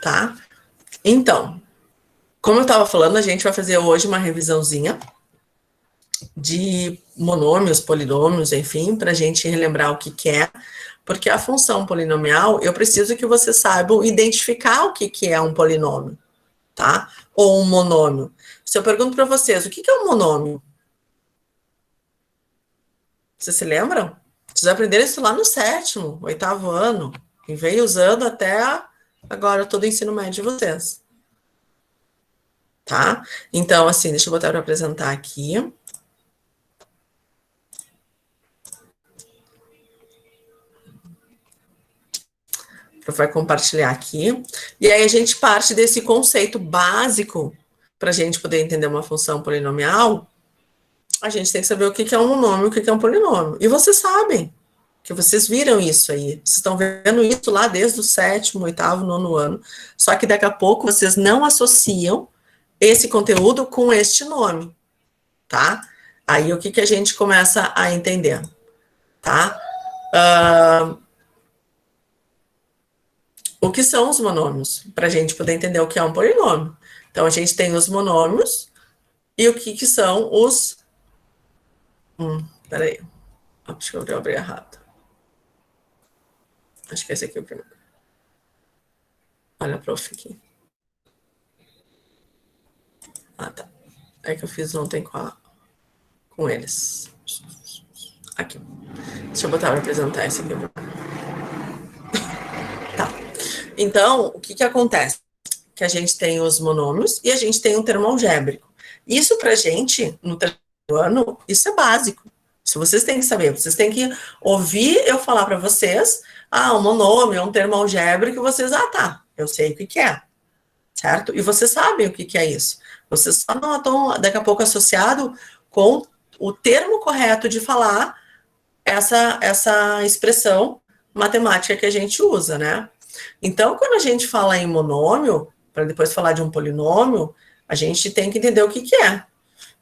tá? Então, como eu estava falando, a gente vai fazer hoje uma revisãozinha de monômios, polinômios, enfim, para a gente relembrar o que que é, porque a função polinomial, eu preciso que vocês saibam identificar o que que é um polinômio, tá? Ou um monômio. Se eu pergunto para vocês, o que que é um monômio? Vocês se lembram? Vocês aprenderam isso lá no 7º, 8º ano, e veio usando até agora todo o ensino médio de vocês. Tá? Então, assim, deixa eu botar para apresentar aqui. Vai compartilhar aqui. E aí a gente parte desse conceito básico para a gente poder entender uma função polinomial. A gente tem que saber o que é um monômio, o que é um polinômio. E vocês sabem, que vocês viram isso aí. Vocês estão vendo isso lá desde o 7º, 8º, 9º ano. Só que daqui a pouco vocês não associam esse conteúdo com este nome, tá? Aí o que que a gente começa a entender, tá? O que são os monômios? Para a gente poder entender o que é um polinômio. Então, a gente tem os monômios e o que que são os... Peraí. Acho que eu abri errado. Acho que esse aqui é o primeiro. Olha, prof, aqui. Ah, tá. É que eu fiz ontem com eles. Aqui. Deixa eu botar para apresentar esse aqui. Tá. Então, o que que acontece? Que a gente tem os monômios e a gente tem um termo algébrico. Isso pra gente, no terceiro ano, isso é básico. Isso vocês têm que saber. Vocês têm que ouvir eu falar para vocês, um monômio é um termo algébrico, e vocês, tá, eu sei o que que é. Certo? E vocês sabem o que que é isso. Vocês só não estão, daqui a pouco, associado com o termo correto de falar essa expressão matemática que a gente usa, né? Então, quando a gente fala em monômio, para depois falar de um polinômio, a gente tem que entender o que que é.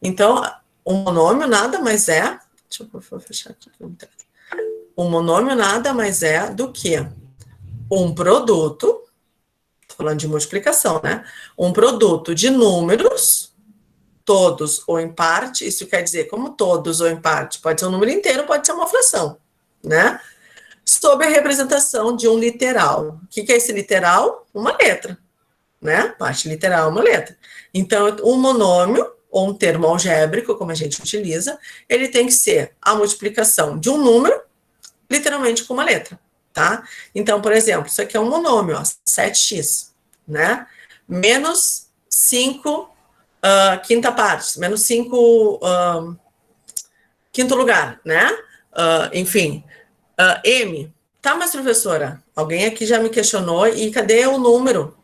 Então, um monômio nada mais é... Deixa eu fechar aqui. Um monômio nada mais é do que um produto... Estou falando de multiplicação, né? Um produto de números, todos ou em parte, isso quer dizer, como todos ou em parte, pode ser um número inteiro, pode ser uma fração, né? Sob a representação de um literal. O que é esse literal? Uma letra, né? Parte literal, uma letra. Então, um monômio, ou um termo algébrico, como a gente utiliza, ele tem que ser a multiplicação de um número, literalmente com uma letra, tá? Então, por exemplo, isso aqui é um monômio, ó, 7x, né? Menos 5 quinta parte, menos 5 quinto lugar, né? Enfim, M. Tá, mas professora, alguém aqui já me questionou, e cadê o número?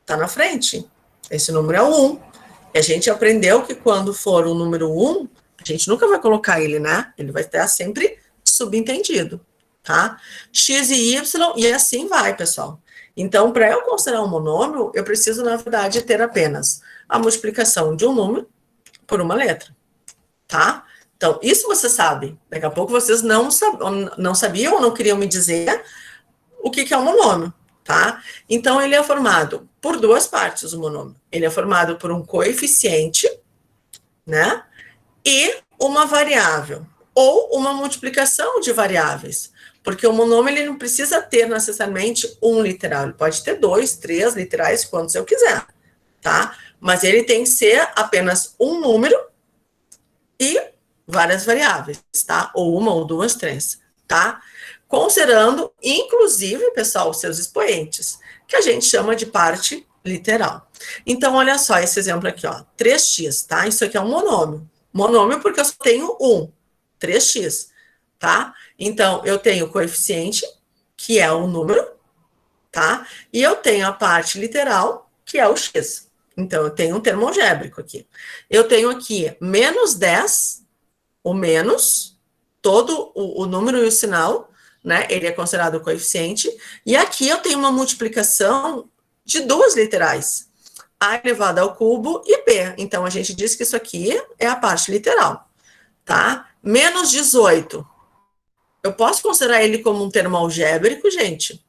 Tá na frente. Esse número é o 1. E a gente aprendeu que quando for o número 1, a gente nunca vai colocar ele, né? Ele vai estar sempre subentendido, tá? X e Y, e assim vai, pessoal. Então, para eu considerar um monômio, eu preciso, na verdade, ter apenas a multiplicação de um número por uma letra, tá? Então, isso você sabe. Daqui a pouco vocês não sabiam ou não queriam me dizer o que é um monômio, tá? Então, ele é formado por duas partes, o monômio. Ele é formado por um coeficiente, né? E uma variável, ou uma multiplicação de variáveis. Porque o monômio, ele não precisa ter necessariamente um literal. Ele pode ter 2, 3 literais, quantos eu quiser, tá? Mas ele tem que ser apenas um número e várias variáveis, tá? Ou uma, ou duas, três, tá? Considerando, inclusive, pessoal, os seus expoentes, que a gente chama de parte literal. Então, olha só esse exemplo aqui, ó, 3x, tá? Isso aqui é um monômio. Monômio porque eu só tenho 3x, tá? Então, eu tenho o coeficiente, que é o número, tá? E eu tenho a parte literal, que é o x. Então, eu tenho um termo algébrico aqui. Eu tenho aqui menos 10, o menos, todo o número e o sinal, né? Ele é considerado o coeficiente. E aqui eu tenho uma multiplicação de duas literais. A elevado ao cubo e b. Então, a gente diz que isso aqui é a parte literal, tá? Menos 18. Eu posso considerar ele como um termo algébrico, gente?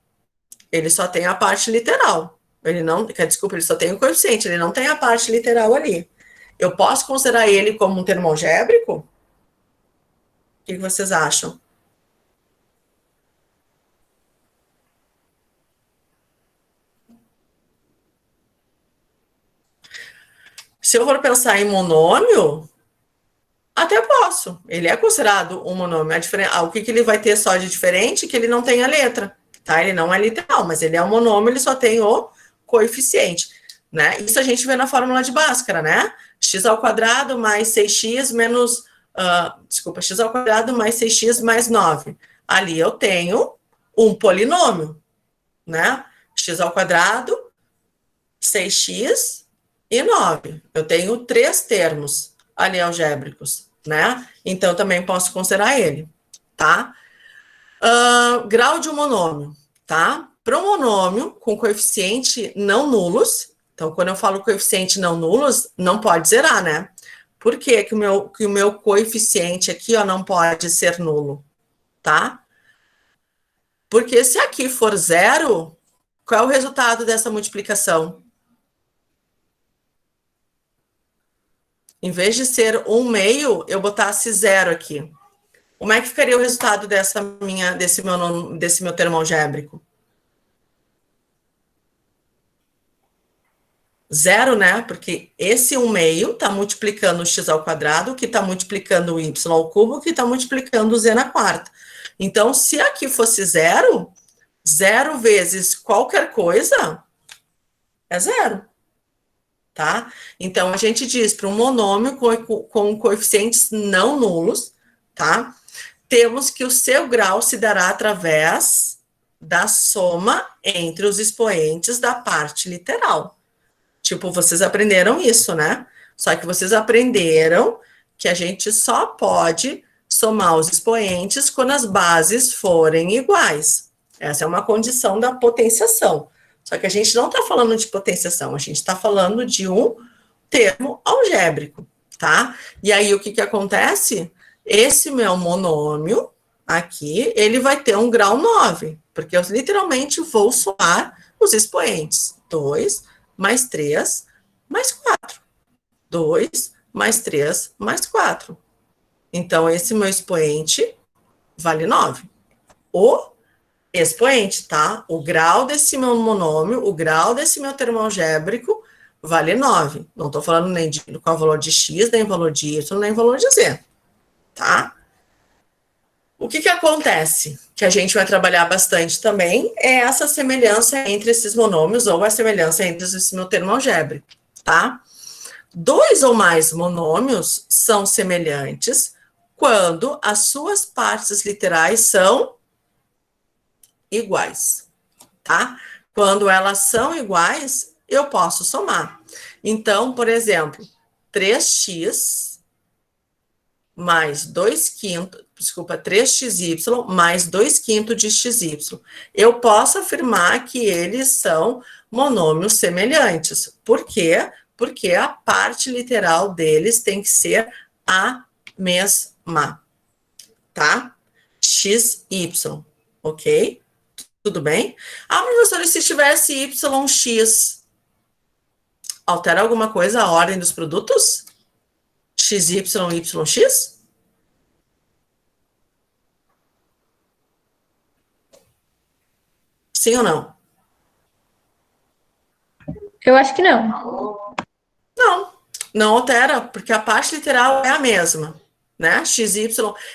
Ele só tem a parte literal, Ele não, desculpa, ele só tem o coeficiente, ele não tem a parte literal ali. Eu posso considerar ele como um termo algébrico? O que vocês acham? Se eu for pensar em monômio, até posso. Ele é considerado um monômio. O que ele vai ter só de diferente? Que ele não tem a letra, tá? Ele não é literal, mas ele é um monômio, ele só tem o coeficiente, né? Isso a gente vê na fórmula de Bhaskara, né? X ao quadrado mais 6x menos... x ao quadrado mais 6x mais 9. Ali eu tenho um polinômio, né? X ao quadrado, 6x e 9. Eu tenho 3 termos ali algébricos, né? Então, também posso considerar ele, tá? Grau de um monômio, tá? Para um monômio com coeficiente não nulos, então, quando eu falo coeficiente não nulos, não pode zerar, né? Por que o meu coeficiente aqui, ó, não pode ser nulo, tá? Porque se aqui for zero, qual é o resultado dessa multiplicação? Em vez de ser 1/2, eu botasse 0 aqui. Como é que ficaria o resultado desse meu termo algébrico? 0, né? Porque esse 1/2 está multiplicando o x ao quadrado, que está multiplicando o y ao cubo, que está multiplicando o z na quarta. Então, se aqui fosse 0, 0 vezes qualquer coisa é 0. Tá? Então, a gente diz para um monômio com coeficientes não nulos, tá? Temos que o seu grau se dará através da soma entre os expoentes da parte literal. Tipo, vocês aprenderam isso, né? Só que vocês aprenderam que a gente só pode somar os expoentes quando as bases forem iguais. Essa é uma condição da potenciação. Só que a gente não está falando de potenciação, a gente está falando de um termo algébrico, tá? E aí, o que acontece? Esse meu monômio aqui, ele vai ter um grau 9, porque eu literalmente vou somar os expoentes. 2 mais 3 mais 4. 2 mais 3 mais 4. Então, esse meu expoente vale 9. O expoente, tá? O grau desse meu monômio, o grau desse meu termo algébrico vale 9. Não estou falando nem de qual valor de x, nem valor de y, nem valor de z, tá? O que acontece? Que a gente vai trabalhar bastante também é essa semelhança entre esses monômios ou a semelhança entre esse meu termo algébrico, tá? 2 ou mais monômios são semelhantes quando as suas partes literais são iguais, tá? Quando elas são iguais, eu posso somar. Então, por exemplo, 3x mais 2 quintos, 3xy mais 2 quintos de xy. Eu posso afirmar que eles são monômios semelhantes. Por quê? Porque a parte literal deles tem que ser a mesma, tá? xy, ok? Tudo bem? Professora, se tivesse yx, altera alguma coisa a ordem dos produtos? XY, YX? Sim ou não? Eu acho que não. Não, não altera, porque a parte literal é a mesma, né? XY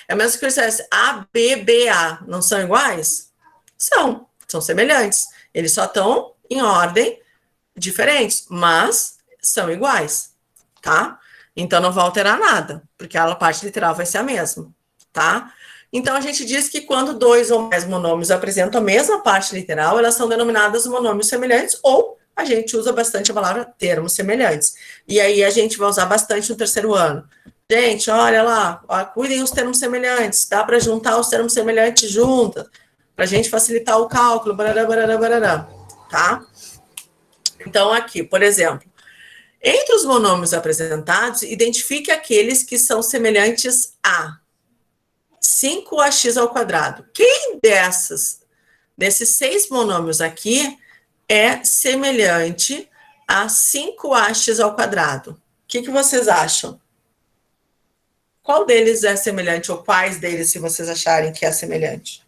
é a mesma coisa que A, B, B, A. Não são iguais? São semelhantes. Eles só estão em ordem diferentes, mas são iguais, tá? Então não vai alterar nada, porque a parte literal vai ser a mesma, tá? Então a gente diz que quando 2 ou mais monômios apresentam a mesma parte literal, elas são denominadas monômios semelhantes, ou a gente usa bastante a palavra termos semelhantes. E aí a gente vai usar bastante no terceiro ano. Gente, olha lá, ó, cuidem os termos semelhantes, dá para juntar os termos semelhantes juntas, para a gente facilitar o cálculo, barará, barará, barará, tá? Então, aqui, por exemplo, entre os monômios apresentados, identifique aqueles que são semelhantes a 5ax ao quadrado. Quem desses 6 monômios aqui é semelhante a 5ax ao quadrado. O que vocês acham? Qual deles é semelhante, ou quais deles, se vocês acharem que é semelhante?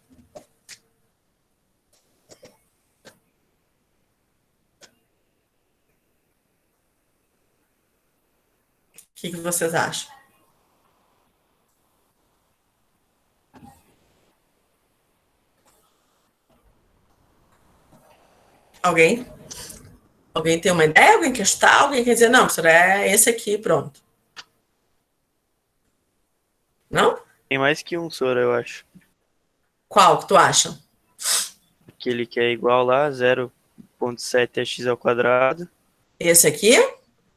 O que vocês acham? Alguém? Alguém tem uma ideia? Alguém quer chutar? Alguém quer dizer, não, professor, é esse aqui, pronto. Não? Tem mais que um, Sora, eu acho. Qual que tu acha? Aquele que é igual lá, 0,7x ao quadrado. Esse aqui?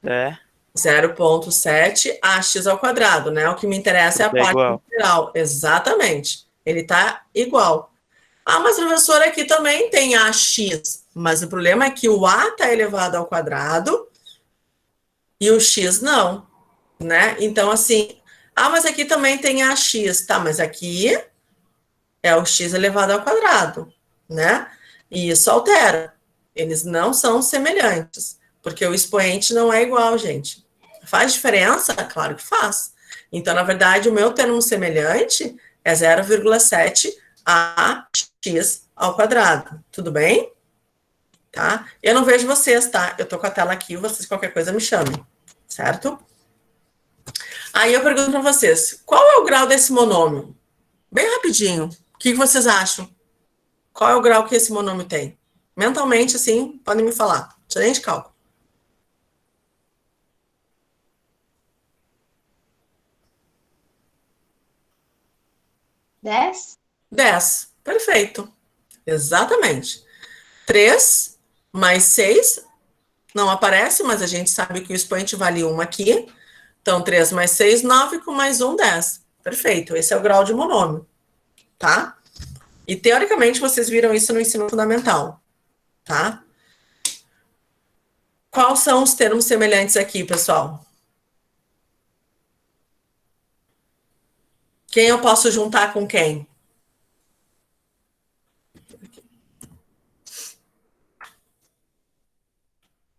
É. 0,7ax ao quadrado, né? O que me interessa é a parte igual. integral. Exatamente. Ele está igual. Ah, mas professora, aqui também tem ax. Mas o problema é que o a está elevado ao quadrado e o x não, né? Então, assim, mas aqui também tem ax, tá? Mas aqui é o x elevado ao quadrado, né? E isso altera. Eles não são semelhantes, porque o expoente não é igual, gente. Faz diferença? Claro que faz. Então, na verdade, o meu termo semelhante é 0,7 ax ao quadrado. Tudo bem? Tá? Eu não vejo vocês, tá? Eu tô com a tela aqui, vocês qualquer coisa me chamem, certo? Aí eu pergunto para vocês, qual é o grau desse monômio? Bem rapidinho. O que vocês acham? Qual é o grau que esse monômio tem? Mentalmente, assim, podem me falar. Não precisa nem de cálculo. 10? 10. Perfeito. Exatamente. 3 mais 6 não aparece, mas a gente sabe que o expoente vale 1 aqui. Então, 3 mais 6, 9, com mais 1, 10. Perfeito. Esse é o grau de monômio, tá? E, teoricamente, vocês viram isso no ensino fundamental, tá? Quais são os termos semelhantes aqui, pessoal? Quem eu posso juntar com quem?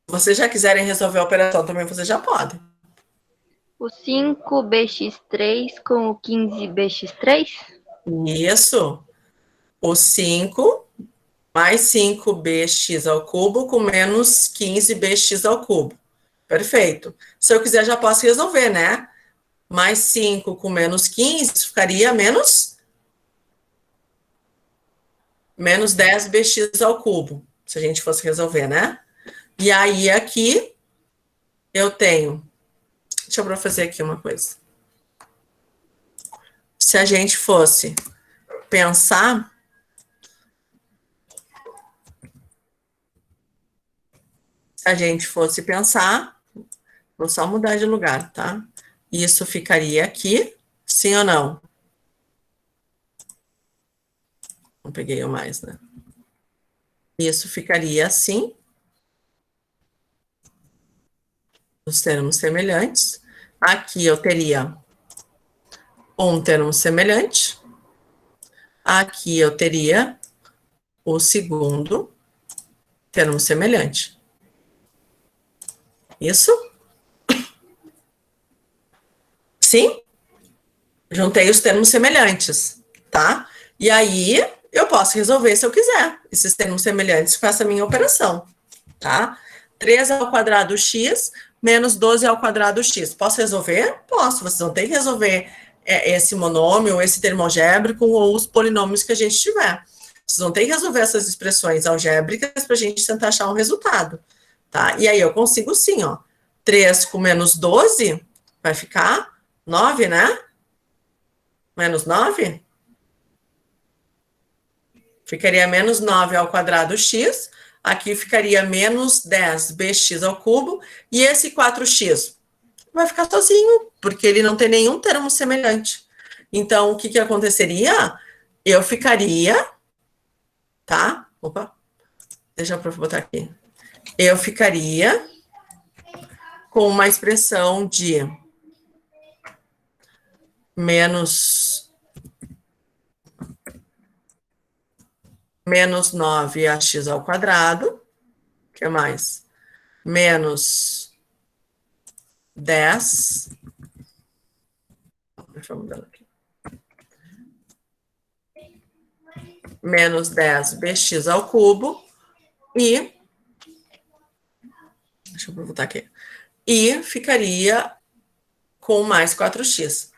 Se vocês já quiserem resolver a operação também, vocês já podem. O 5bx3 com o 15bx3? Isso. O 5 mais 5bx ao cubo com menos 15bx ao cubo. Perfeito. Se eu quiser, já posso resolver, né? Mais 5 com menos 15 ficaria menos 10bx ao cubo, se a gente fosse resolver, né? E aí, aqui, eu tenho... Deixa eu fazer aqui uma coisa. Se a gente fosse pensar... Se a gente fosse pensar... Vou só mudar de lugar, tá? Isso ficaria aqui, sim ou não? Não peguei o mais, né? Isso ficaria assim. Os termos semelhantes. Aqui eu teria um termo semelhante. Aqui eu teria o segundo termo semelhante. Isso? Sim? Juntei os termos semelhantes, tá? E aí eu posso resolver, se eu quiser, esses termos semelhantes com essa minha operação, tá? 3 ao quadrado x menos 12 ao quadrado x. Posso resolver? Posso. Vocês vão ter que resolver esse monômio, esse termo algébrico ou os polinômios que a gente tiver. Vocês vão ter que resolver essas expressões algébricas para a gente tentar achar um resultado, tá? E aí eu consigo sim, ó. 3 com menos 12 vai ficar 9, né? Menos 9? Ficaria menos 9 ao quadrado x. Aqui ficaria menos 10bx ao cubo. E esse 4x vai ficar sozinho, porque ele não tem nenhum termo semelhante. Então, o que aconteceria? Eu ficaria, tá? Opa, deixa eu botar aqui. Eu ficaria com uma expressão de menos 9ax ao quadrado que mais? Menos 10. Deixa eu mudar aqui. Menos 10bx ao cubo e... Deixa eu botar aqui. E ficaria com mais 4x.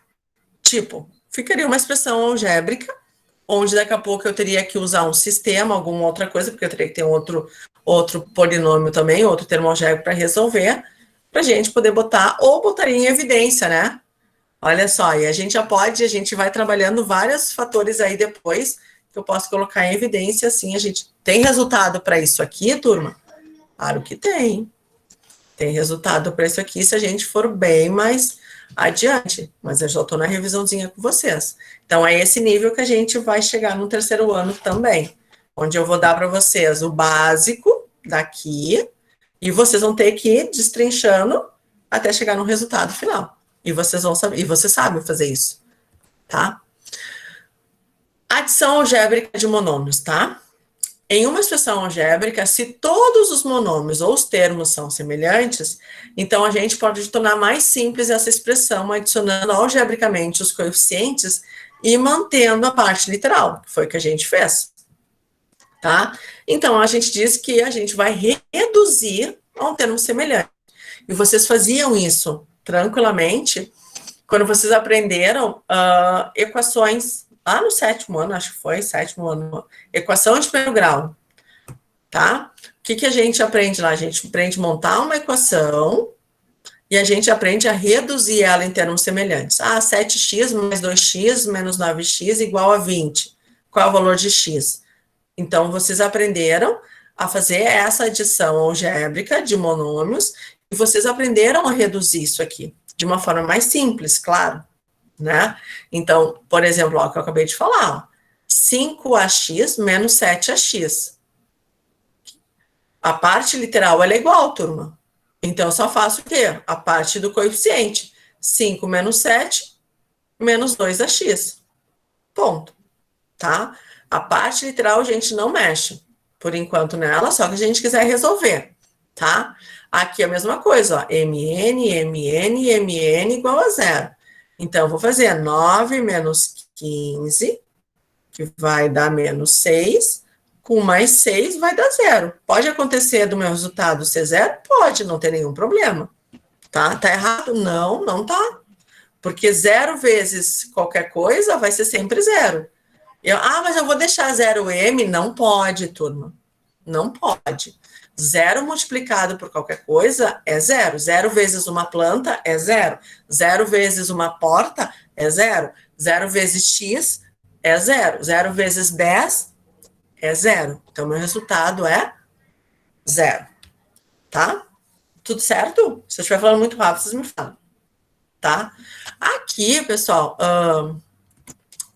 Tipo, ficaria uma expressão algébrica, onde daqui a pouco eu teria que usar um sistema, alguma outra coisa, porque eu teria que ter outro polinômio também, outro termo algébrico para resolver, para a gente poder botar, ou botaria em evidência, né? Olha só, e a gente vai trabalhando vários fatores aí depois, que eu posso colocar em evidência, assim, a gente tem resultado para isso aqui, turma? Claro que tem. Tem resultado para isso aqui se a gente for bem mais adiante, mas eu já estou na revisãozinha com vocês. Então, é esse nível que a gente vai chegar no terceiro ano também, onde eu vou dar para vocês o básico daqui, e vocês vão ter que ir destrinchando até chegar no resultado final. E vocês vão saber, e vocês sabem fazer isso, tá? Adição algébrica de monômios, tá? Em uma expressão algébrica, se todos os monômios ou os termos são semelhantes, então a gente pode tornar mais simples essa expressão, adicionando algebricamente os coeficientes e mantendo a parte literal, que foi o que a gente fez, tá? Então, a gente diz que a gente vai reduzir a um termo semelhante. E vocês faziam isso tranquilamente quando vocês aprenderam equações lá no sétimo ano, acho que foi, sétimo ano, equação de primeiro grau, tá? O que a gente aprende lá? A gente aprende a montar uma equação e a gente aprende a reduzir ela em termos semelhantes. 7x mais 2x menos 9x igual a 20. Qual é o valor de x? Então, vocês aprenderam a fazer essa adição algébrica de monômios e vocês aprenderam a reduzir isso aqui de uma forma mais simples, claro, né? Então, por exemplo, ó, o que eu acabei de falar, ó, 5ax menos 7ax. A parte literal ela é igual, turma. Então, eu só faço o quê? A parte do coeficiente. 5 menos 7 menos 2ax. Ponto. Tá? A parte literal a gente não mexe, por enquanto, nela, só que a gente quiser resolver, tá? Aqui a mesma coisa, ó, mn igual a zero. Então, eu vou fazer 9 menos 15, que vai dar menos 6, com mais 6 vai dar zero. Pode acontecer do meu resultado ser zero? Pode, não tem nenhum problema. Tá? Tá errado? Não, não tá. Porque zero vezes qualquer coisa vai ser sempre zero. Mas eu vou deixar 0m. Não pode, turma. Não pode. Zero multiplicado por qualquer coisa é zero. Zero vezes uma planta é zero. Zero vezes uma porta é zero. Zero vezes x é zero. Zero vezes 10 é zero. Então, meu resultado é zero. Tá? Tudo certo? Se eu estiver falando muito rápido, vocês me falam. Tá? Aqui, pessoal,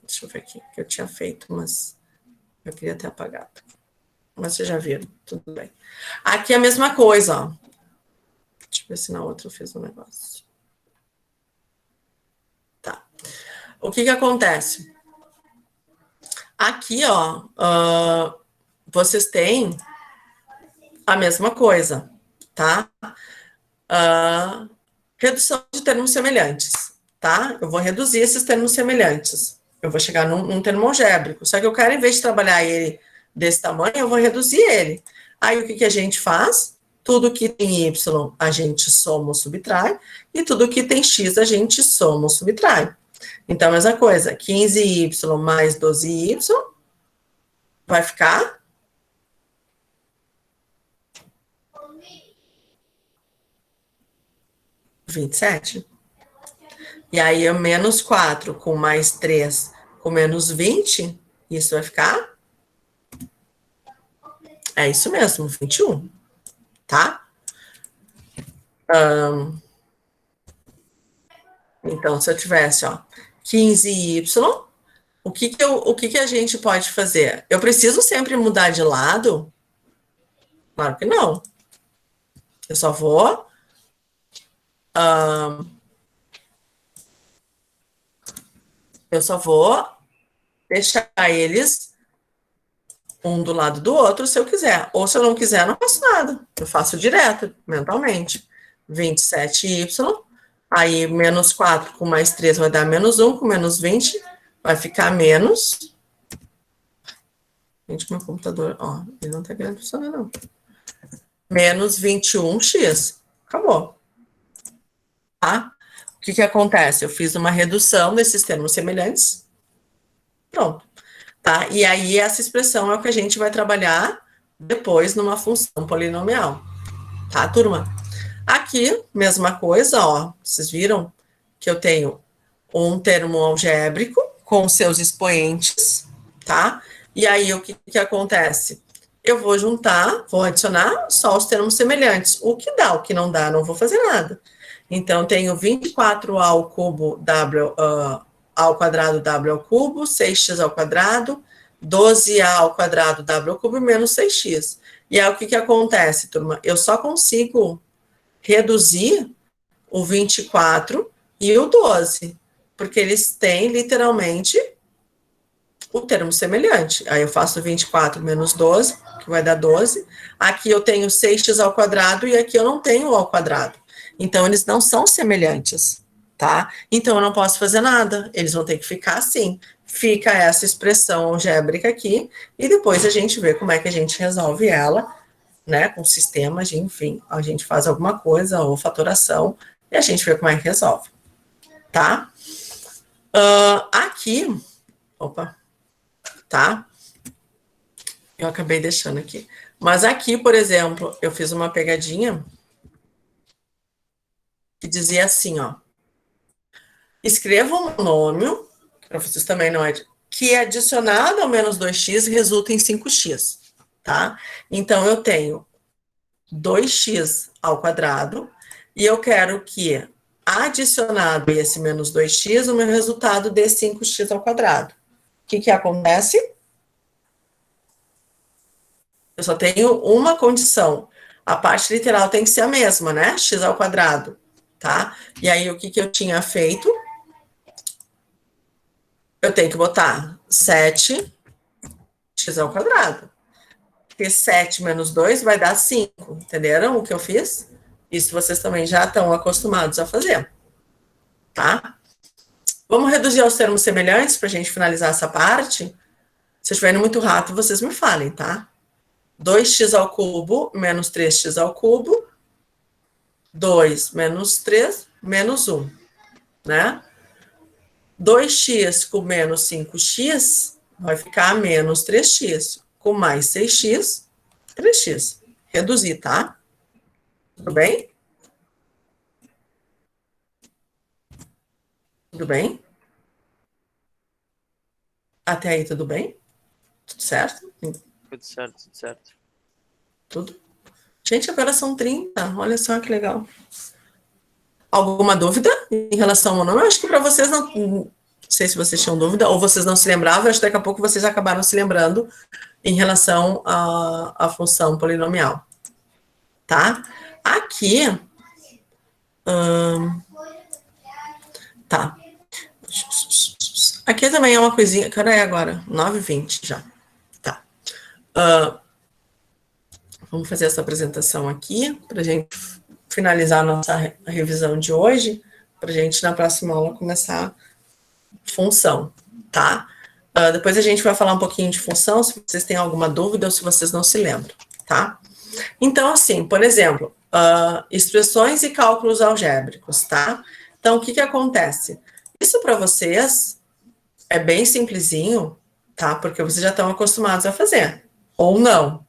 deixa eu ver aqui, que eu tinha feito, mas eu queria ter apagado. Mas vocês já viram, tudo bem. Aqui é a mesma coisa, ó. Deixa eu ver se na outra eu fiz um negócio. Tá. O que acontece? Aqui, ó, vocês têm a mesma coisa, tá? Redução de termos semelhantes, tá? Eu vou reduzir esses termos semelhantes. Eu vou chegar num termo algébrico. Só que eu quero, em vez de trabalhar ele desse tamanho, eu vou reduzir ele. Aí, o que a gente faz? Tudo que tem y, a gente soma ou subtrai. E tudo que tem x, a gente soma ou subtrai. Então, a mesma coisa. 15y mais 12y vai ficar 27. E aí, eu menos 4 com mais 3 com menos 20, isso vai ficar? É isso mesmo, 21. Tá? Então, se eu tivesse, ó, 15y, o que a gente pode fazer? Eu preciso sempre mudar de lado? Claro que não. Eu só vou... eu só vou deixar eles um do lado do outro, se eu quiser. Ou se eu não quiser, não faço nada. Eu faço direto, mentalmente. 27y, aí menos 4 com mais 3 vai dar menos 1, com menos 20 vai ficar menos... Gente, meu computador, ó, ele não tá querendo funcionar, não. Menos 21x. Acabou. Tá? O que acontece? Eu fiz uma redução desses termos semelhantes. Pronto. Tá? E aí, essa expressão é o que a gente vai trabalhar depois numa função polinomial. Tá, turma? Aqui, mesma coisa, ó. Vocês viram que eu tenho um termo algébrico com seus expoentes, tá? E aí, o que acontece? Eu vou juntar, vou adicionar só os termos semelhantes. O que dá, o que não dá, não vou fazer nada. Então, tenho 24a ao cubo w ao quadrado w ao cubo, 6x ao quadrado, 12a ao quadrado w ao cubo menos 6x. E aí, o que acontece, turma? Eu só consigo reduzir o 24 e o 12, porque eles têm, literalmente, o termo semelhante. Aí eu faço 24 menos 12, que vai dar 12. Aqui eu tenho 6x ao quadrado e aqui eu não tenho o ao quadrado. Então, eles não são semelhantes, tá? Então, eu não posso fazer nada. Eles vão ter que ficar assim. Fica essa expressão algébrica aqui e depois a gente vê como é que a gente resolve ela, né? Com sistemas, enfim, a gente faz alguma coisa ou fatoração e a gente vê como é que resolve, tá? Aqui, opa, tá? Eu acabei deixando aqui. Mas aqui, por exemplo, eu fiz uma pegadinha que dizia assim, ó. Escreva um monômio, para vocês também não é, que adicionado ao menos 2x resulta em 5x, tá? Então, eu tenho 2x ao quadrado e eu quero que adicionado esse menos 2x, o meu resultado dê 5x ao quadrado. O que acontece? Eu só tenho uma condição. A parte literal tem que ser a mesma, né? X ao quadrado, tá? E aí, o que eu tinha feito? Eu tenho que botar 7x ao quadrado. Porque 7 menos 2 vai dar 5. Entenderam o que eu fiz? Isso vocês também já estão acostumados a fazer. Tá? Vamos reduzir aos termos semelhantes para a gente finalizar essa parte. Se estiver indo muito rápido, vocês me falem, tá? 2x ao cubo menos 3x ao cubo. 2 menos 3 menos 1. Né? 2x com menos 5x vai ficar menos 3x. Com mais 6x, 3x. Reduzir, tá? Tudo bem? Tudo bem? Até aí, tudo bem? Tudo certo? Tudo certo, tudo certo. Tudo? Gente, agora são 30. Olha só que legal. Alguma dúvida em relação ao nome? Eu acho que para vocês não sei se vocês tinham dúvida ou vocês não se lembravam, acho que daqui a pouco vocês acabaram se lembrando em relação à função polinomial. Tá? Aqui, tá. Aqui também é uma coisinha, que hora é agora? 9h20 já. Tá. Vamos fazer essa apresentação aqui, para a gente finalizar a nossa revisão de hoje, para a gente, na próxima aula, começar a função, tá? Depois a gente vai falar um pouquinho de função, se vocês têm alguma dúvida ou se vocês não se lembram, tá? Então, assim, por exemplo, expressões e cálculos algébricos, tá? Então, o que acontece? Isso para vocês é bem simplesinho, tá? Porque vocês já estão acostumados a fazer, ou não,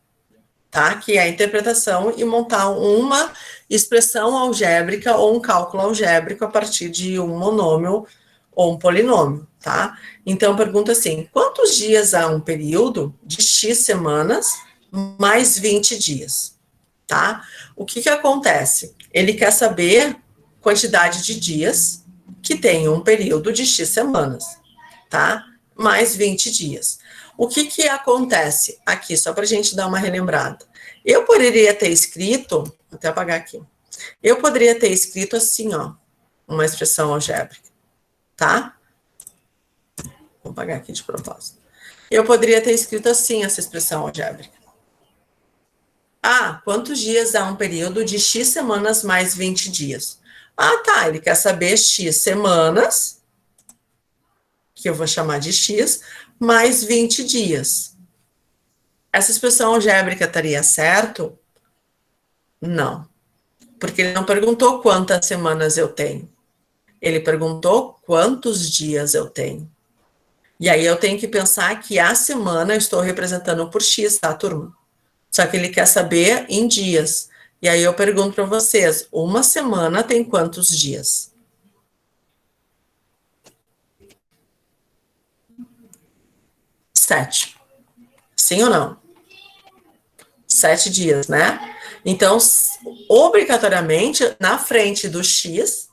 tá? Que é a interpretação e montar uma expressão algébrica ou um cálculo algébrico a partir de um monômio ou um polinômio, tá? Então, pergunta assim, quantos dias há um período de X semanas mais 20 dias, tá? O que acontece? Ele quer saber quantidade de dias que tem um período de X semanas, tá? Mais 20 dias. O que acontece aqui, só para a gente dar uma relembrada? Eu poderia ter escrito, vou até apagar aqui, eu poderia ter escrito assim, ó, uma expressão algébrica, tá? Vou apagar aqui de propósito. Eu poderia ter escrito assim essa expressão algébrica. Ah, quantos dias há um período de X semanas mais 20 dias? Ah, tá, ele quer saber X semanas, que eu vou chamar de X, mais 20 dias. Essa expressão algébrica estaria certo? Não, porque ele não perguntou quantas semanas eu tenho. Ele perguntou quantos dias eu tenho. E aí eu tenho que pensar que a semana eu estou representando por X, tá, turma? Só que ele quer saber em dias. E aí eu pergunto para vocês, uma semana tem quantos dias? 7. Sim ou não? 7 dias, né? Então, obrigatoriamente, na frente do X,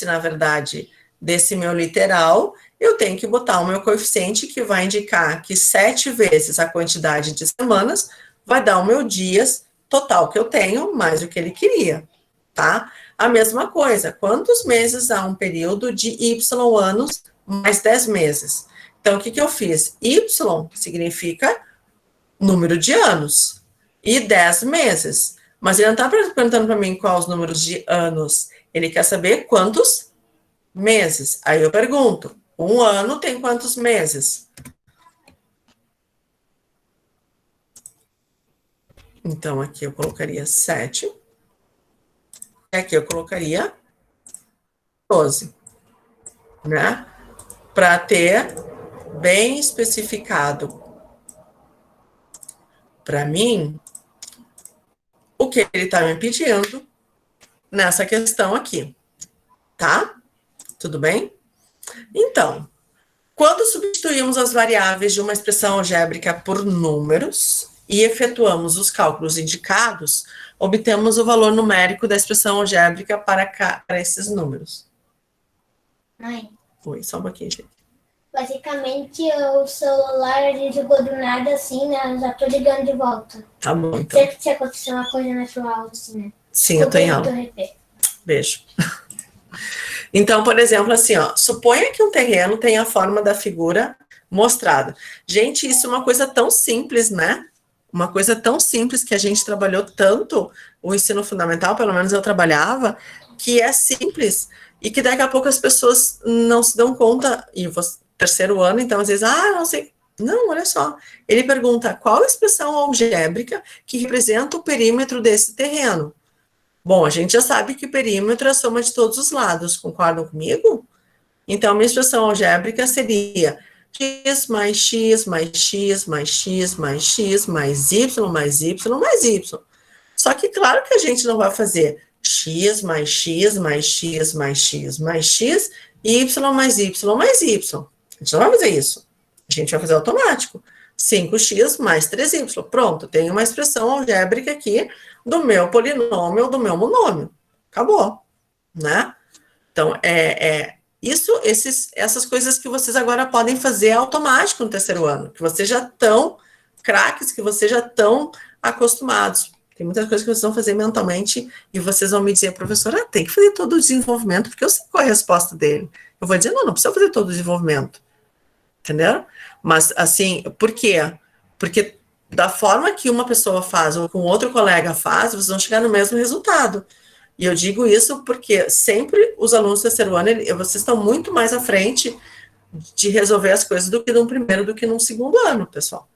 na verdade, desse meu literal, eu tenho que botar o meu coeficiente que vai indicar que 7 vezes a quantidade de semanas vai dar o meu dias total que eu tenho, mais o que ele queria, tá? A mesma coisa, quantos meses há um período de Y anos mais 10 meses? Então, o que eu fiz? Y significa número de anos e 10 meses. Mas ele não está perguntando para mim quais os números de anos. Ele quer saber quantos meses. Aí eu pergunto, um ano tem quantos meses? Então, aqui eu colocaria 7. E aqui eu colocaria 12. Né? Para ter bem especificado para mim o que ele está me pedindo nessa questão aqui. Tá? Tudo bem? Então, quando substituímos as variáveis de uma expressão algébrica por números e efetuamos os cálculos indicados, obtemos o valor numérico da expressão algébrica para esses números. Mãe, Oi, só um pouquinho, gente. basicamente o celular desligou do nada assim, né? Eu já tô ligando de volta. Tá bom, então. Sempre que acontecer uma coisa na sua aula, assim, né? Sim, eu tô em aula. Beijo. Então, por exemplo, assim, ó, suponha que um terreno tenha a forma da figura mostrada. Gente, isso é uma coisa tão simples, né? Uma coisa tão simples que a gente trabalhou tanto o ensino fundamental, pelo menos eu trabalhava, que é simples e que daqui a pouco as pessoas não se dão conta, e terceiro ano, então às vezes, não sei. Não, olha só. Ele pergunta qual a expressão algébrica que representa o perímetro desse terreno. Bom, a gente já sabe que perímetro é a soma de todos os lados, concordam comigo? Então, a minha expressão algébrica seria x mais x mais x mais x mais x mais y mais y mais y. Só que, claro que a gente não vai fazer x mais x mais x mais x mais x, y mais y mais y. A gente não vai fazer isso. A gente vai fazer automático. 5x mais 3y. Pronto, tem uma expressão algébrica aqui do meu polinômio, do meu monômio. Acabou, né? Então, essas coisas que vocês agora podem fazer automático no terceiro ano, que vocês já estão craques, que vocês já estão acostumados. Tem muitas coisas que vocês vão fazer mentalmente e vocês vão me dizer, professora, tem que fazer todo o desenvolvimento, porque eu sei qual é a resposta dele. Eu vou dizer, não precisa fazer todo o desenvolvimento. Entendeu? Mas, assim, por quê? Porque da forma que uma pessoa faz ou que um outro colega faz, vocês vão chegar no mesmo resultado. E eu digo isso porque sempre os alunos do terceiro ano, vocês estão muito mais à frente de resolver as coisas do que no primeiro, do que no segundo ano, pessoal.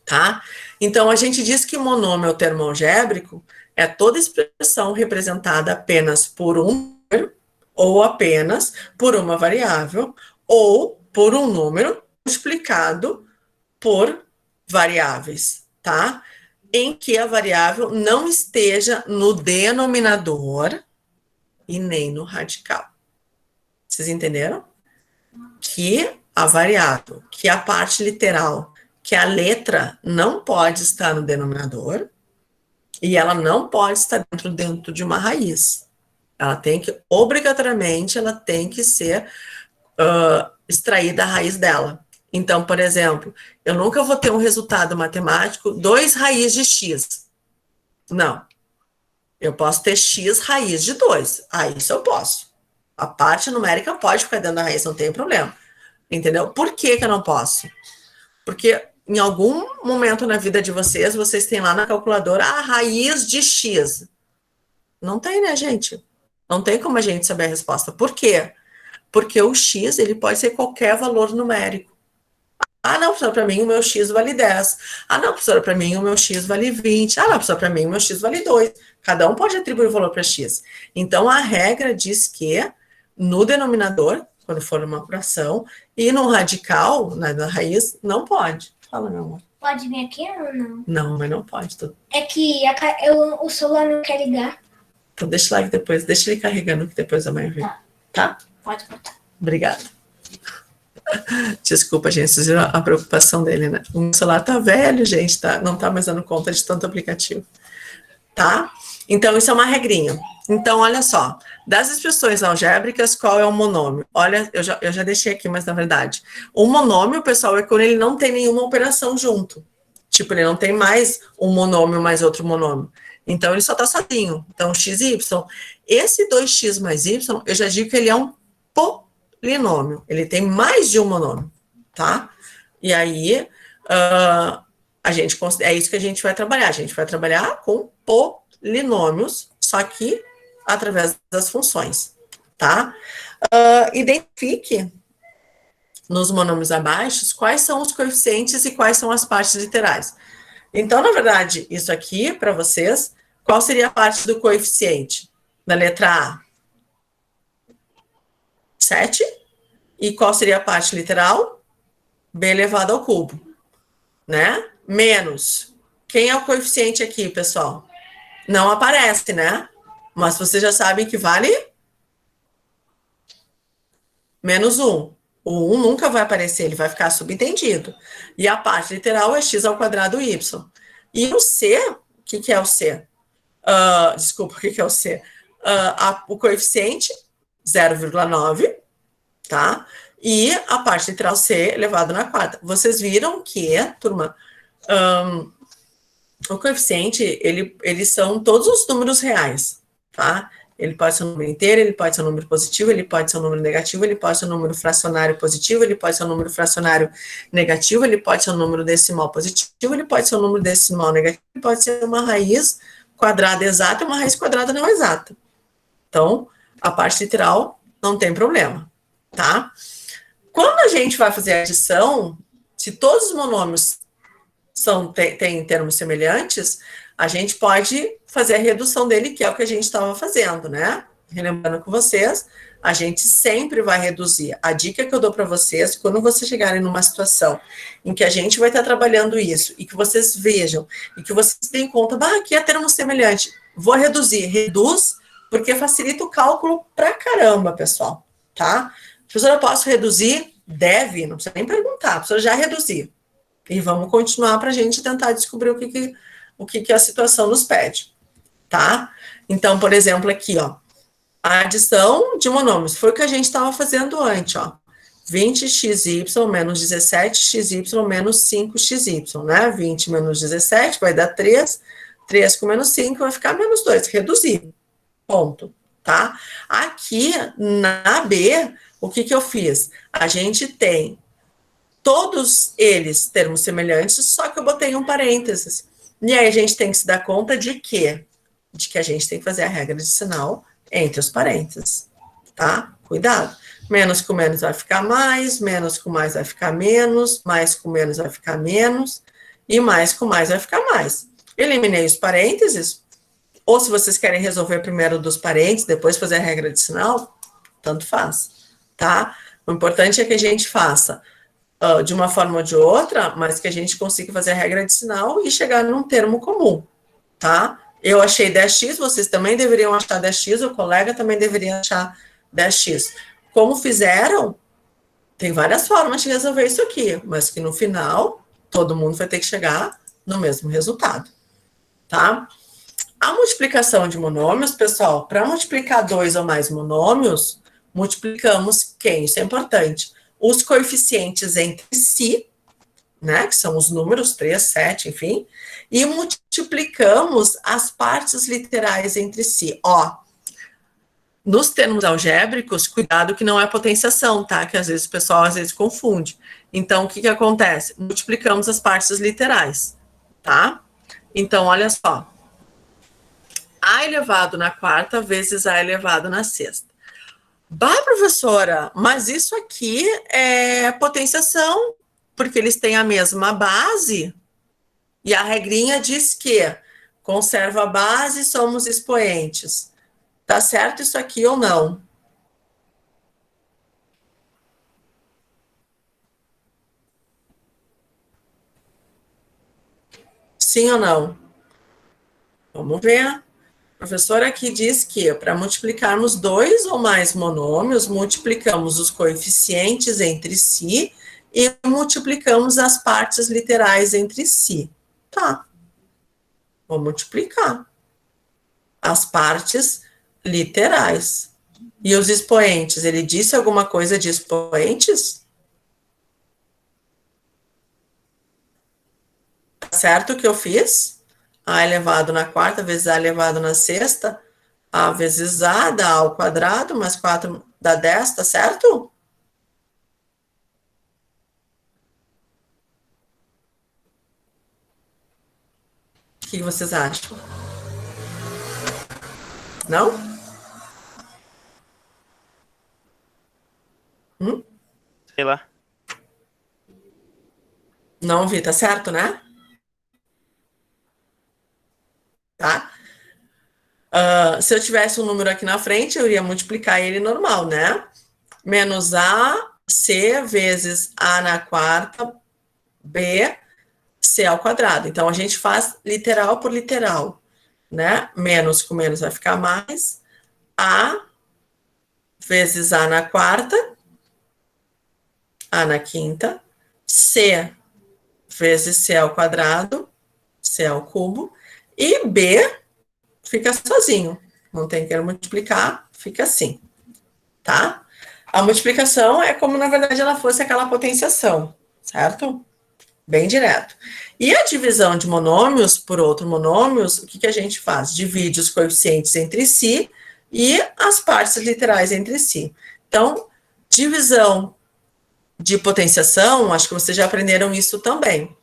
Tá? Então, a gente diz que o monômio é o termo algébrico, é toda expressão representada apenas por um número, ou apenas por uma variável, ou por um número multiplicado por variáveis, tá? Em que a variável não esteja no denominador e nem no radical. Vocês entenderam? Que a variável, que a parte literal, que a letra não pode estar no denominador e ela não pode estar dentro de uma raiz. Ela tem que, obrigatoriamente, ela tem que ser extrair da raiz dela. Então, por exemplo, eu nunca vou ter um resultado matemático 2 raiz de x. Não. Eu posso ter x raiz de 2. Isso eu posso. A parte numérica pode ficar dentro da raiz, não tem problema. Entendeu? Por que eu não posso? Porque em algum momento na vida de vocês, vocês têm lá na calculadora a raiz de x. Não tem, né, gente? Não tem como a gente saber a resposta. Por quê? Porque o x, ele pode ser qualquer valor numérico. Ah, não, professora, para mim o meu x vale 10. Ah, não, professora, para mim o meu x vale 20. Ah, não, professora, para mim o meu x vale 2. Cada um pode atribuir o valor para x. Então, a regra diz que no denominador, quando for uma fração, e no radical, na raiz, não pode. Fala, meu amor. Pode vir aqui ou não? Não, mas não pode. É que o celular não quer ligar. Então, deixa lá que depois, deixa ele carregando que depois a mãe vê. Tá? Pode botar. Obrigada. Desculpa, gente, vocês viram a preocupação dele, né? O meu celular tá velho, gente, tá? Não tá mais dando conta de tanto aplicativo. Tá? Então, isso é uma regrinha. Então, olha só. Das expressões algébricas, qual é o monômio? Olha, eu já deixei aqui, mas na verdade, o monômio, pessoal, é quando ele não tem nenhuma operação junto. Tipo, ele não tem mais um monômio mais outro monômio. Então, ele só tá sozinho. Então, x e y. Esse 2x mais y, eu já digo que ele é um polinômio. Ele tem mais de um monômio, tá? E aí, é isso que a gente vai trabalhar. A gente vai trabalhar com polinômios, só que através das funções, tá? Identifique nos monômios abaixo quais são os coeficientes e quais são as partes literais. Então, na verdade, isso aqui, para vocês, qual seria a parte do coeficiente? Da letra A? 7. E qual seria a parte literal? B elevado ao cubo, né? Menos. Quem é o coeficiente aqui, pessoal? Não aparece, né? Mas vocês já sabem que vale menos 1. O 1 nunca vai aparecer, ele vai ficar subentendido. E a parte literal é x ao quadrado y. E o C, o que é o C? Desculpa, o que é o C? O coeficiente, 0,9, tá? E a parte literal C elevado na quarta. Vocês viram que, turma, o coeficiente, eles são todos os números reais, tá? Ele pode ser um número inteiro, ele pode ser um número positivo, ele pode ser um número negativo, ele pode ser um número fracionário positivo, ele pode ser um número fracionário negativo, ele pode ser um número decimal positivo, ele pode ser um número decimal negativo, ele pode ser uma raiz quadrada exata e uma raiz quadrada não exata. Então, a parte literal não tem problema, tá? Quando a gente vai fazer a adição, se todos os monômios têm termos semelhantes, a gente pode fazer a redução dele, que é o que a gente estava fazendo, né? Relembrando com vocês, a gente sempre vai reduzir. A dica que eu dou para vocês, quando vocês chegarem numa situação em que a gente vai estar trabalhando isso, e que vocês vejam, e que vocês tenham conta, aqui é termo semelhante, vou reduzir. Reduz, porque facilita o cálculo pra caramba, pessoal, tá? Professora, eu posso reduzir? Deve, não precisa nem perguntar, professora, já reduzir. E vamos continuar para a gente tentar descobrir o que a situação nos pede, tá? Então, por exemplo, aqui, ó, a adição de monômios foi o que a gente estava fazendo antes, ó. 20xy menos 17xy menos 5xy, né? 20 menos 17 vai dar 3, 3 com menos 5 vai ficar menos 2, reduzir, ponto, tá? Aqui, na B, o que eu fiz? A gente tem todos eles termos semelhantes, só que eu botei um parênteses. E aí a gente tem que se dar conta de quê? De que a gente tem que fazer a regra de sinal entre os parênteses, tá? Cuidado. Menos com menos vai ficar mais, menos com mais vai ficar menos, mais com menos vai ficar menos, e mais com mais vai ficar mais. Eliminei os parênteses, ou se vocês querem resolver primeiro dos parênteses, depois fazer a regra de sinal, tanto faz, tá? O importante é que a gente faça de uma forma ou de outra, mas que a gente consiga fazer a regra de sinal e chegar num termo comum, tá? Eu achei 10x, vocês também deveriam achar 10x, o colega também deveria achar 10x. Como fizeram, tem várias formas de resolver isso aqui, mas que no final, todo mundo vai ter que chegar no mesmo resultado, tá? A multiplicação de monômios, pessoal, para multiplicar 2 ou mais monômios, multiplicamos quem? Isso é importante. Os coeficientes entre si, né, que são os números 3, 7, enfim, e multiplicamos as partes literais entre si. Ó, nos termos algébricos, cuidado que não é potenciação, tá? Que às vezes o pessoal confunde. Então, o que acontece? Multiplicamos as partes literais, tá? Então, olha só. A elevado na quarta vezes A elevado na sexta. Bah, professora, mas isso aqui é potenciação, porque eles têm a mesma base. E a regrinha diz que conserva a base, somos expoentes. Tá certo isso aqui ou não? Sim ou não? Vamos ver. A professora aqui diz que para multiplicarmos dois ou mais monômios, multiplicamos os coeficientes entre si e multiplicamos as partes literais entre si. Tá. Vou multiplicar as partes literais. E os expoentes? Ele disse alguma coisa de expoentes? Tá certo o que eu fiz? A elevado na quarta vezes A elevado na sexta. A vezes A dá A ao quadrado, mais 4 dá 10, tá certo? O que vocês acham? Não? Sei lá. Não vi, tá certo, né? Tá? Se eu tivesse um número aqui na frente, eu iria multiplicar ele normal, né? Menos A, C, vezes A na quarta, B, C ao quadrado. Então, a gente faz literal por literal, né? Menos com menos vai ficar mais. A vezes A na quarta, A na quinta, C vezes C ao quadrado, C ao cubo, e B fica sozinho. Não tem que multiplicar, fica assim, tá? A multiplicação é como, na verdade, ela fosse aquela potenciação, certo? Bem direto. E a divisão de monômios por outro monômios, o que a gente faz? Divide os coeficientes entre si e as partes literais entre si. Então, divisão de potenciação, acho que vocês já aprenderam isso também.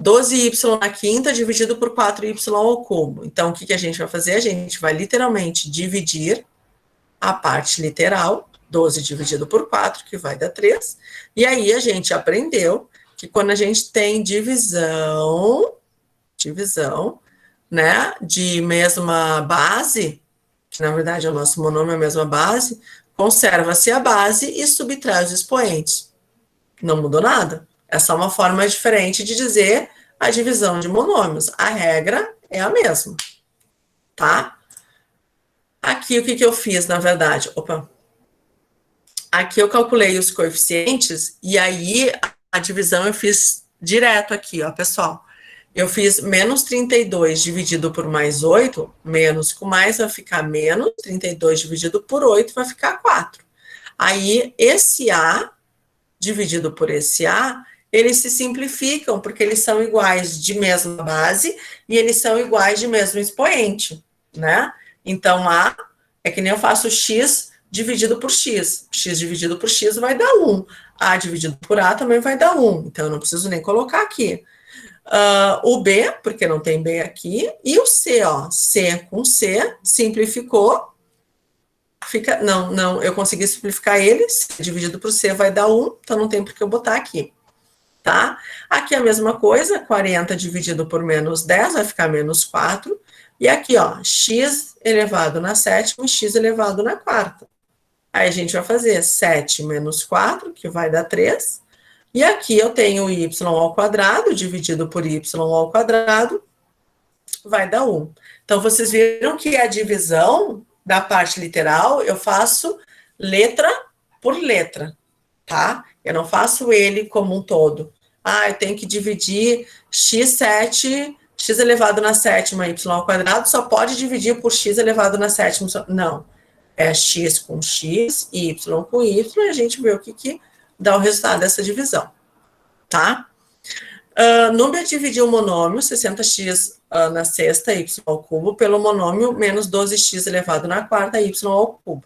12y na quinta dividido por 4y ao cubo. Então, o que a gente vai fazer? A gente vai literalmente dividir a parte literal, 12 dividido por 4, que vai dar 3. E aí, a gente aprendeu que quando a gente tem divisão, né, de mesma base, que na verdade é o nosso monômio, a mesma base, conserva-se a base e subtrai os expoentes. Não mudou nada. É só uma forma diferente de dizer a divisão de monômios. A regra é a mesma, tá? Aqui, o que eu fiz, na verdade? Aqui eu calculei os coeficientes e aí a divisão eu fiz direto aqui, ó, pessoal. Eu fiz menos 32 dividido por mais 8, menos com mais vai ficar menos, 32 dividido por 8 vai ficar 4. Aí, esse A dividido por esse A, eles se simplificam, porque eles são iguais de mesma base e eles são iguais de mesmo expoente, né? Então, A é que nem eu faço x dividido por x. X dividido por x vai dar 1. A dividido por A também vai dar 1. Então, eu não preciso nem colocar aqui. O B, porque não tem B aqui, e o C, ó. C com C, simplificou. Fica, não, eu consegui simplificar ele. C dividido por C vai dar 1, então não tem por que eu botar aqui. Tá? Aqui a mesma coisa, 40 dividido por menos 10 vai ficar menos 4. E aqui, ó, x elevado na sétima e x elevado na quarta. Aí a gente vai fazer 7 menos 4, que vai dar 3. E aqui eu tenho y ao quadrado, dividido por y ao quadrado, vai dar 1. Então, vocês viram que a divisão da parte literal, eu faço letra por letra, tá? Eu não faço ele como um todo. Eu tenho que dividir x7, x elevado na sétima, y ao quadrado, só pode dividir por x elevado na sétima. Não. É x com x, y com y, e a gente vê o que dá o resultado dessa divisão, tá? Número dividir o monômio 60x na sexta, y ao cubo, pelo monômio menos 12x elevado na quarta, y ao cubo,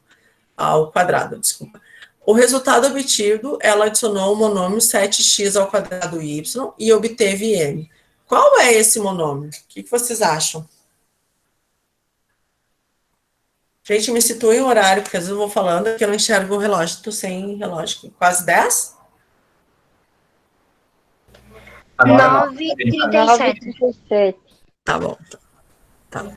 ao quadrado, desculpa. O resultado obtido, ela adicionou o monômio 7x ao quadrado y e obteve m. Qual é esse monômio? O que vocês acham? Gente, me situem o horário, porque às vezes eu vou falando que eu não enxergo o relógio. Estou sem relógio. Quase 10? Agora 9h37. 37. Tá bom. Tá.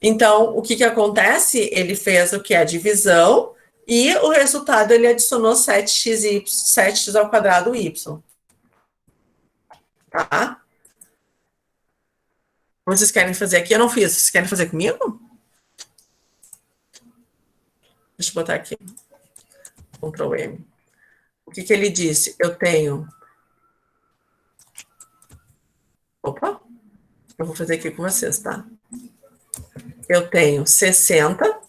Então, o que acontece? Ele fez o que? A divisão e o resultado ele adicionou 7x ao quadrado y. Tá? Vocês querem fazer aqui? Eu não fiz. Vocês querem fazer comigo? Deixa eu botar aqui. Ctrl M. O que ele disse? Eu tenho... Opa! Eu vou fazer aqui com vocês, tá? Eu tenho 60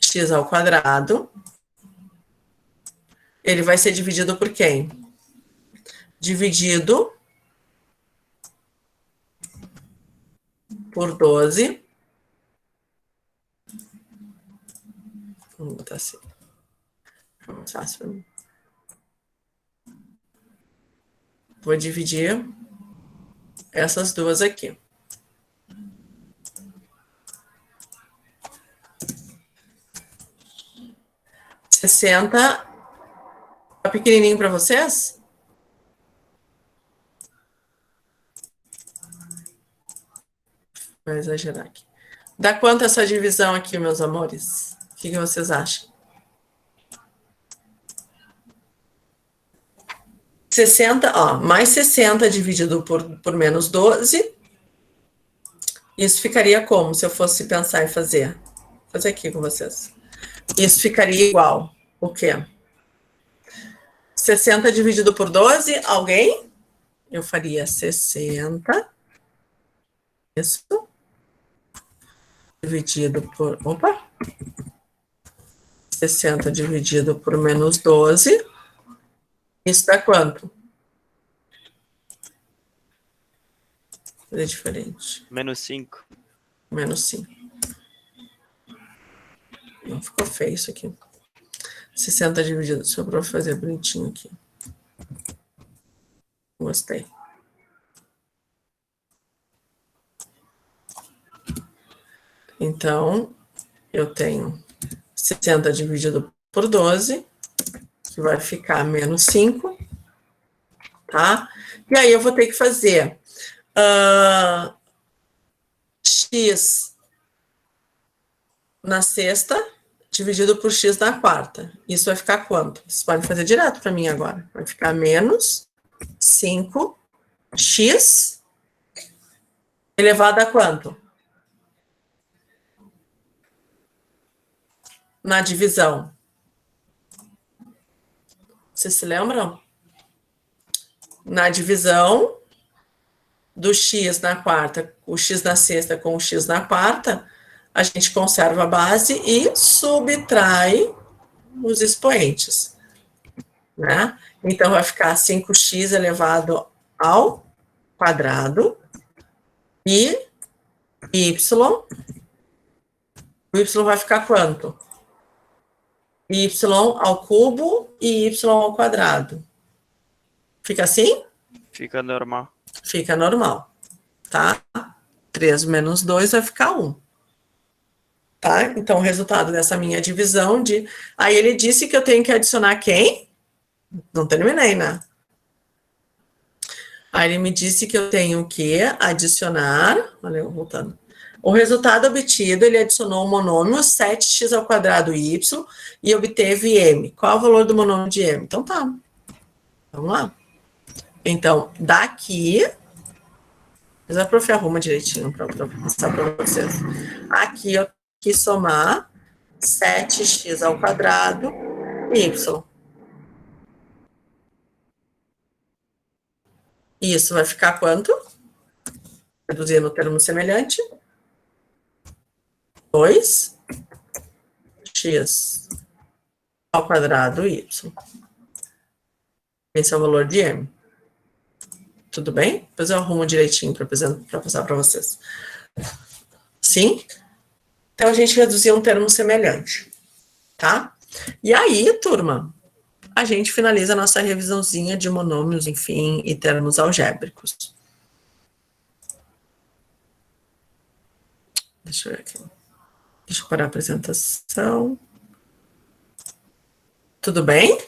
x ao quadrado. Ele vai ser dividido por quem? Dividido por 12. Vamos botar assim. Fica mais fácil para mim. Vou dividir essas duas aqui. Tá pequenininho para vocês? Vou exagerar aqui. Dá quanto essa divisão aqui, meus amores? O que vocês acham? 60, ó, mais 60 dividido por menos 12. Isso ficaria como, se eu fosse pensar em fazer? Vou fazer aqui com vocês. Isso ficaria igual. O quê? 60 dividido por 12, alguém? Eu faria 60. Isso. Dividido por... Opa! 60 dividido por menos 12. Isso dá quanto? É diferente. Menos 5. Menos 5. Não ficou feio isso aqui. 60 dividido. Deixa eu fazer bonitinho aqui. Gostei. Então, eu tenho 60 dividido por 12, que vai ficar menos 5, tá? E aí eu vou ter que fazer x na sexta dividido por x na quarta. Isso vai ficar quanto? Vocês podem fazer direto para mim agora. Vai ficar menos 5x elevado a quanto? Na divisão. Vocês se lembram? Na divisão do x na quarta, o x na sexta com o x na quarta, a gente conserva a base e subtrai os expoentes, né? Então, vai ficar 5x elevado ao quadrado e y. O y vai ficar quanto? Y ao cubo e y ao quadrado. Fica assim? Fica normal. Fica normal, tá? 3 menos 2 vai ficar 1. Tá? Então, o resultado dessa minha divisão de... Aí ele disse que eu tenho que adicionar quem? Não terminei, né? Aí ele me disse que eu tenho que adicionar... Olha eu voltando. O resultado obtido, ele adicionou o monômio 7x ao quadrado y e obteve m. Qual é o valor do monômio de m? Então, tá. Vamos lá. Então, daqui... Mas a prof arruma direitinho para mostrar para vocês. Aqui eu tenho que somar 7x ao quadrado y. Isso vai ficar quanto? Reduzir no termo semelhante. 2x ao quadrado y. Esse é o valor de m. Tudo bem? Depois eu arrumo direitinho para passar para vocês. Sim? Então, a gente reduzia um termo semelhante, tá? E aí, turma, a gente finaliza a nossa revisãozinha de monômios, enfim, e termos algébricos. Deixa eu ver aqui. Deixa eu parar a apresentação. Tudo bem?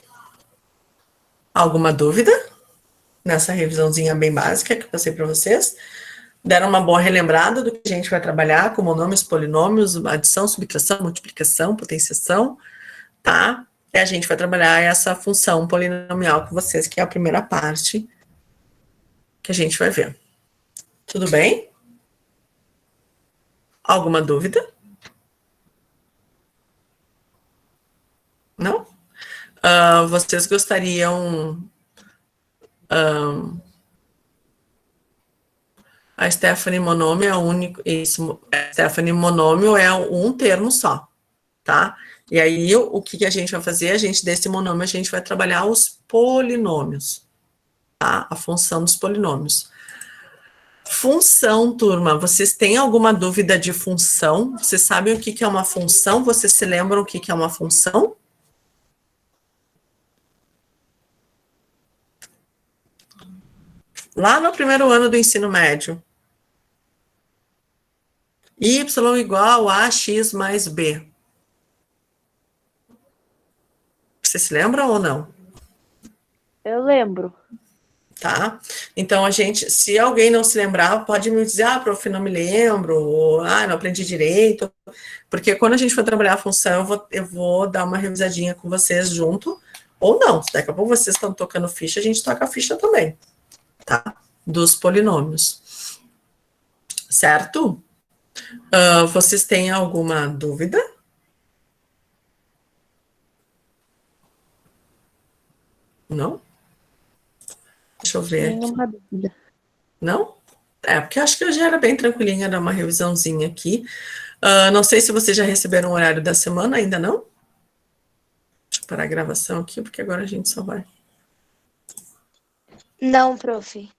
Alguma dúvida nessa revisãozinha bem básica que eu passei para vocês? Deram uma boa relembrada do que a gente vai trabalhar com monômios, polinômios, adição, subtração, multiplicação, potenciação, tá? E a gente vai trabalhar essa função polinomial com vocês, que é a primeira parte que a gente vai ver. Tudo bem? Alguma dúvida? Não? Vocês gostariam... a Stephanie monômio é o único... Isso, Stephanie monômio é um termo só, tá? E aí, o que a gente vai fazer? A gente, desse monômio, a gente vai trabalhar os polinômios, tá? A função dos polinômios. Função, turma, vocês têm alguma dúvida de função? Vocês sabem o que é uma função? Vocês se lembram o que é uma função? Lá no primeiro ano do ensino médio. Y igual a x mais b. Você se lembra ou não? Eu lembro. Tá? Então, se alguém não se lembrar, pode me dizer, prof, não me lembro, ou, não aprendi direito, porque quando a gente for trabalhar a função, eu vou dar uma revisadinha com vocês junto, ou não, daqui a pouco vocês estão tocando ficha, a gente toca a ficha também, tá? Dos polinômios. Certo? Vocês têm alguma dúvida? Não? Deixa eu ver aqui. Nenhuma dúvida. Não? Porque acho que eu já era bem tranquilinha, dar uma revisãozinha aqui. Não sei se vocês já receberam o horário da semana, ainda não? Deixa eu parar a gravação aqui, porque agora a gente só vai. Não, prof. Não.